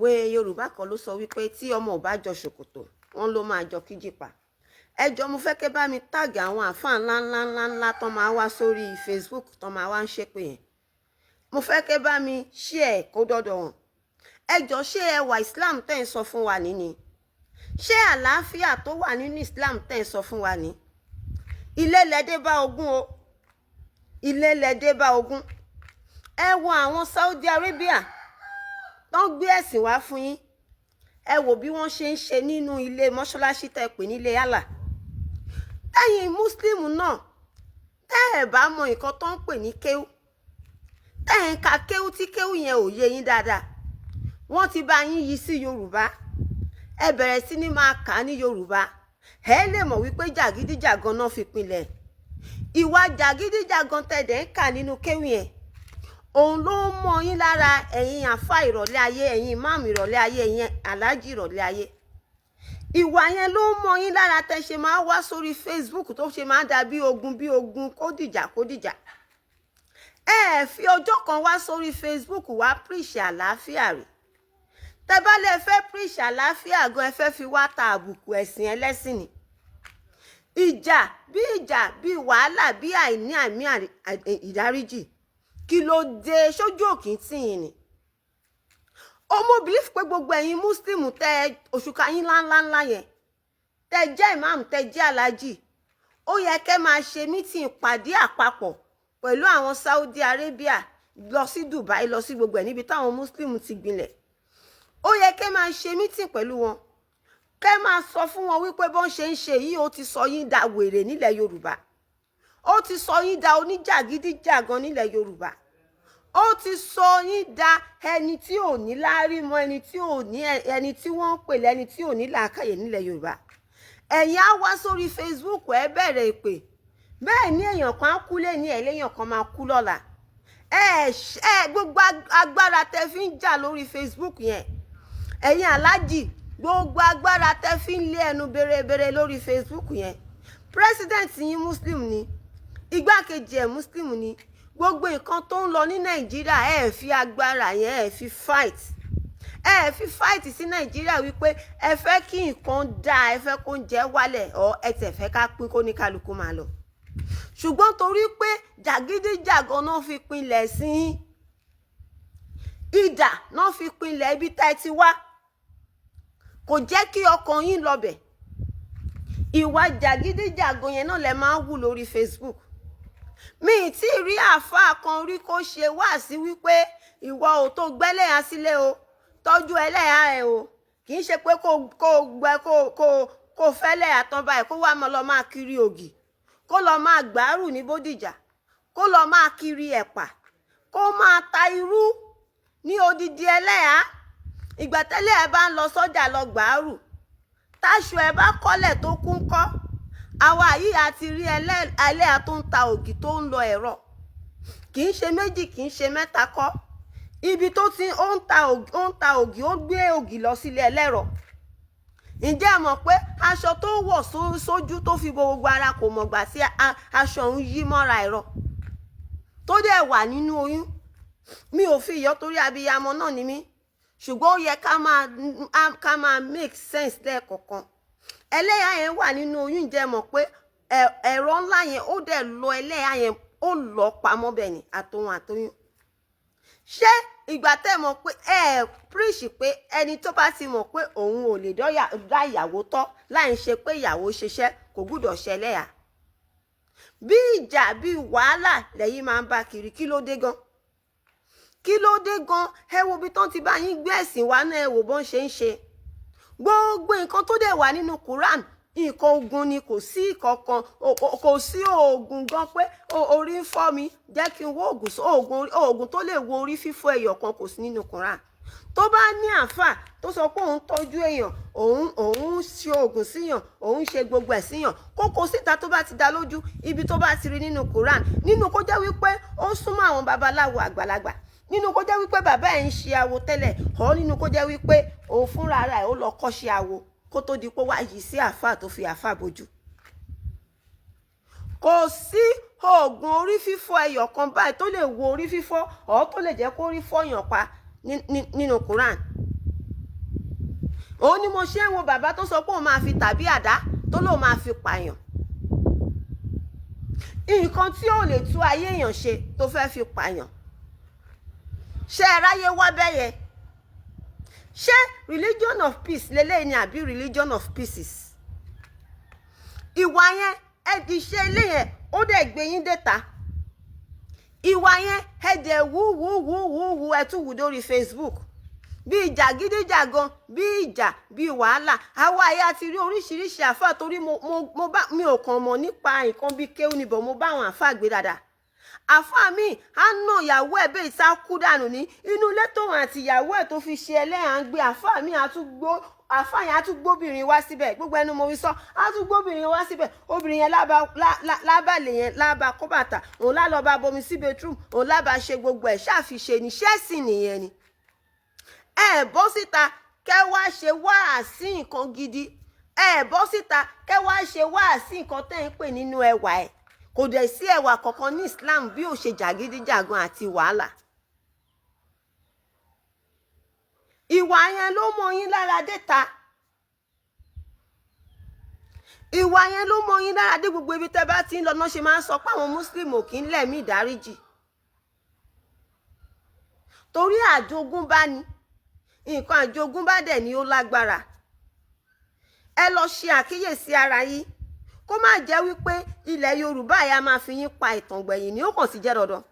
òwe Yorùbá kan ló sọ wípé tí ọmọ ò bá jọ ṣòkòtò wọn ló máa jọ kíjìpá. Ẹ jọ̀ọ́ mo fẹ́ kẹ́ bá mi táàgì àwọn àfáà ńlá tán máa wá sórí Facebook tán máa wá ń ṣépè yẹn. Mo fẹ́ kẹ́ bá mi share kó dọ́dọ̀ wọn. Ẹ jọ̀ọ́ ṣé ẹwà Islam tẹ́ ń sọ fún wa nìní? Ṣé àlàáfíà tó wà nínú Islam tẹ́ ń sọ fún wa ní? Ilé lẹ́dẹ́ bá ogún o. Ilé lẹ́dẹ́ bá ogún. Ẹ wo àwọn Saudi Arabia tán gbé ẹ̀sìn wá fún yín. Ẹ wò bí wọ́n ṣe ń ṣe nínú ilé mọ́ṣáláṣí tẹ́ pè nílé Allah. Tẹ́yin Muslim náà tẹ́ ẹ̀ bá mọ nǹkan tó ń pè ní kéwú. Tẹ́ ẹ̀ ń ka kéwú tí kéwú yẹn ò yé yín dáadáa. Wọ́n ti bá yín yí sí Yorùbá. Ẹ bẹ̀rẹ̀ sí ní máa kà á ní Yorùbá. Ẹ lè mọ̀ wípé jàgídíjàgan náà fi pinlẹ̀. Ìwà jàgídíjàgan tẹ̀dẹ̀ ń kà nínú kéwú yẹn. Òun ló ń mọ yín lára ẹ̀yin àfáà ìrọ̀lẹ́ ayé, ẹ̀yin ìmáàmù ìrọ̀lẹ́ ayé, ẹ̀yin aláàjì ìrọ̀lẹ́ ayé. Ìwà yẹn ló ń mọ yín lára tẹ́ ṣe máa wá sórí Facebook tó ṣe máa dà bí ogun kó dìjà. Ẹ fi ọjọ́ kan wá sórí Facebook wá preach àlàáfíà rẹ̀. Tẹ́ bá lè fẹ́ preach àlàáfíà gan ẹ fẹ́ fi wá ta àbùkù ẹ̀sìn ẹlẹ́sìn ni. Ìjà bí wàhálà bí àìní àmì ìdáríjì. Kí ló dé sójú òkín tí yín ni? Mo believe pé gbogbo ẹ̀yin Muslim tẹ́ òṣùká yín ńlá yẹn. Tẹ́ jẹ́ imam, tẹ́ jẹ́ aláàjì. Ó yẹ kẹ́ máa ṣe meeting pàdé àpapọ̀ pẹ̀lú àwọn Saudi Arabia lọ sí Dubai lọ sí gbogbo ẹ̀ níbi táwọn Muslim ti gbilẹ̀. Ó yẹ kẹ́ máa ṣe meeting pẹ̀lú wọn. Kẹ́ máa sọ fún wọn wípé bọ́n ṣe ń ṣe yìí ó ti sọ yín da wèrè nílẹ̀ Yorùbá. Ó ti sọ yín da oníjàgídíjàgan nílẹ̀ Yorùbá. Ó ti sọ yín da ẹni tí ò ní láárí mọ́, ẹni tí wọ́n ń pè lẹ́ni tí ò ní làákàyè nílẹ̀ Yorùbá. Ẹ̀yin á wá sórí Facebook ẹ bẹ̀rẹ̀ ìpè. Bẹ́ẹ̀ ni èèyàn kan á kú lẹ́ni ẹlẹ́yàn kan máa kú lọ́la. Gbogbo agbára tẹ́ fi ń jà lórí Facebook yẹn. Ẹ̀yin aláàjì gbogbo agbára tẹ́ fi ń lé ẹnu bèrè lórí Facebook yẹn. President yín Muslim ni. Igbákejì ẹ̀ Muslim ni. Gbogbo nǹkan tó ń lọ ní Nàìjíríà ẹ fi agbára yẹn ẹ fi fight. Ẹ fi fight sí Nàìjíríà wípé ẹ fẹ́ kí nǹkan dá, ẹ fẹ́ kó ń jẹ wálẹ̀ ọ ẹ tẹ̀ fẹ́ ká pín kó ní kálukú máa lọ. Ṣùgbọ́n torí pé jàgídíjàgan náà fi pinlẹ̀ sí ìdà náà fi pinlẹ̀ ibi tá ẹ ti wá. Kò jẹ́ kí ọkàn yín lọbẹ̀. Ìwà jàgídíjàgan yẹn náà lẹ máa ń wù lórí Facebook. Mi tí rí àfáà kan rí kó ṣe wá sí wípé ìwọ ò tó gbẹ́lẹ́yà sílé o, tọ́jú ẹlẹ́yà ẹ o. Kì í ṣe pé kó fẹ́lẹ́yà tán báyìí kó wá lọ máa kiri ògì, kó lọ máa gbàárù ní Bódìjà, kó lọ máa kiri ẹ̀pà, kó máa ta irú ní odidi ẹlẹ́yà. Ìgbà tẹ́lẹ̀ ẹ bá ń lọ sọ́jà lọ gbàárù, táṣù ẹ bá kọ́lẹ̀ tó kún kọ́. Àwa yìí àti rí ẹlẹ́yà tó ń ta ògì tó ń lọ ẹ̀rọ. Kì í ṣe méjì, kì í ṣe mẹ́ta kọ́. Ibi tó ti ó ń ta ògì ó gbé ògì lọ sílé ẹlẹ́rọ. Ǹjẹ́ ẹ mọ̀ pé aṣọ tó wọ̀ sójú tó fi bo gbogbo ara kò mọ̀gbà sí aṣọ òun yí mọ́ra ẹ̀rọ. Tó dẹ̀ wà nínú oyún. Mi ò fi ìyọ́ torí abiyamọ náà ni mí. Ṣùgbọ́n ó yẹ ká máa make sense lẹ́ẹ̀kọ̀kan. Ẹlẹ́yà yẹn wà nínú oyún jẹ́ mọ̀ pé ẹ̀rọ ńlá yẹn ó dẹ̀ lọ ẹlẹ́yà yẹn ó lọ pamọ́ bẹ̀ ni àtoyún. Ṣé ìgbà tẹ́ mọ̀ pé preach pé ẹni tó bá ti mọ̀ pé òun ò lè dá ìyàwó tọ́ láì ṣe pé ìyàwó ṣiṣẹ́ kò gbúdọ̀ ṣẹlẹ́yà. Bí ìjà bí wàhálà lẹ́yìn máa ń bá kiri kí ló dé gan? Kí ló dé gan? Ẹ wo bí tán ti bá yín gbé ẹ̀sìn wá náà ẹ wò bọ́n ṣe ń ṣe. Gbogbo nǹkan tó dẹ̀ wà nínú Quran nǹkan ogun ni, kò sí kankan, kò sí oògùn gan pé orí ń fọ́ mi jẹ́ kí n wo oògùn tó lè wo orí fífọ́ ẹyọ kan kò sí nínú Quran. Tó bá ní àáfà tó sọ pé òun tọ́jú èèyàn, òun ṣe oògùn síyàn, òun ṣe gbogbo ẹ̀ síyàn, kókó síta tó bá ti dá lójú ibi tó bá ti rí nínú Quran, nínú kó jẹ́ wípé ó súnmọ́ àwọn babaláwo àgbàlagbà, nínú kó jẹ́ wípé bàbá ẹ̀ ń ṣe awo tẹ́lẹ̀, ọ̀ nínú kó jẹ́ wípé òun fúnra ara ẹ̀ ó lọ kọ́ṣẹ́ awo kó tó di pé wá yìí sí àáfà tó fi àáfà bojú. Kò sí oògùn orí fífọ́ ẹyọ kan báyìí tó lè wo orí fífọ́ ọ̀ tó lè jẹ́ kó rí fọ́yàn pa nínú Quran. òun ni mo ṣe ń wo bàbá tó sọ pé òun máa fi tàbí àdá tó lóun máa fi pààyàn. Nǹkan tí ò lè tú ayé èèyàn ṣe tó fẹ́ fi pààyàn. Ṣé ẹ ráyé wá bẹ́yẹ? Ṣé religion of peace lélẹ́yìn ni àbí religion of pieces? Ìwà yẹn ẹ di ṣe ilé yẹn ó dẹ̀ gbé yín déta. Ìwà yẹn ẹ dẹ̀ wú ẹ tún wù lórí Facebook. Bí ìjà gídíjàgan, bí ìjà, bí wàhálà. Àwa ayé ti rí oríṣiríṣi àfáà torí mi ò kàn mọ̀ nípa nǹkan bí kéwú níbọ̀ mo bá àwọn àfáà gbé dáadáa. Àfáà mi á nà ìyàwó ẹ̀ bẹ́ẹ̀ sá kú dànù ní inú ilé tóun àti ìyàwó ẹ̀ tó fi ṣe ẹlẹ́yà ń gbé. Àfáà mi àfáà yẹn á tún gbóbìnrin wá síbẹ̀, gbogbo ẹnu mo wí sọ, á tún gbóbìnrin wá síbẹ̀. Obìnrin yẹn lábàlẹ̀ yẹn lába kó bàtà, òun lálọ́ bá bomi sí bedroom, òun lába ṣe gbogbo ẹ̀ ṣàfiṣe ní ṣẹ́ẹ̀sì nìyẹn ni. Ẹ bọ́ síta kẹ́ wá ṣe wáàsí nǹkan gidi. Ẹ bọ́ síta kẹ́ wá ṣe wáàsí nǹkan tẹ́ ń pè nínú ẹwà ẹ̀. Kò dẹ̀ sí ẹwà kankan ní Islam bí ó ṣe jàgídíjàgan àti wàhálà. Ìwà yẹn ló mọ yín lára déta. Ìwà yẹn ló mọ yín lára dé gbogbo ibi tẹ́ bá ti ń lọ náà ṣe máa ń sọ pé àwọn Muslim ò kí ń lẹ̀mí ìdáríjì. Torí àjogúnbá ni. Nǹkan àjogúnbá dẹ̀ ni ó lágbára. Ẹ lọ ṣe àkíyèsí ara yín kó má jẹ́ wípé ilẹ̀ Yorùbá yà máa fi yín pa ìtàn gbẹ̀yìn ni ó kàn sí jẹ́ dandan.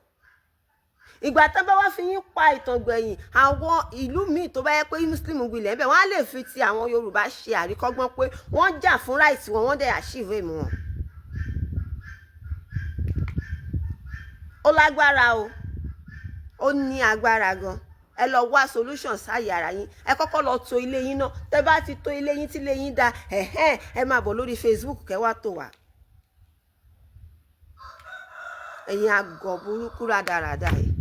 Ìgbà tó bá wá fi yín pa ìtàn gbẹ̀yìn àwọn ìlú míì tó bá yẹ pé Muslim gbilẹ̀ bẹ́ẹ̀ wọ́n á lè fi ti àwọn Yorùbá ṣe àríkọ́gbọ́n pé wọ́n jà fún ráìtì wọn wọ́n dẹ̀ achieve èmù wọn. Ó lágbára o, ó ní agbára gan. Ẹ lọ wá solution sáyé ara yín. Ẹ kọ́kọ́ lọ tò ilé yín náà. Tẹ́ bá ti tò ilé yín tí ilé yín dá ẹ máa bọ̀ lórí Facebook kẹ́ wá tò wá. Ẹ̀yin àgọ̀ burúkú rádaràda yìí.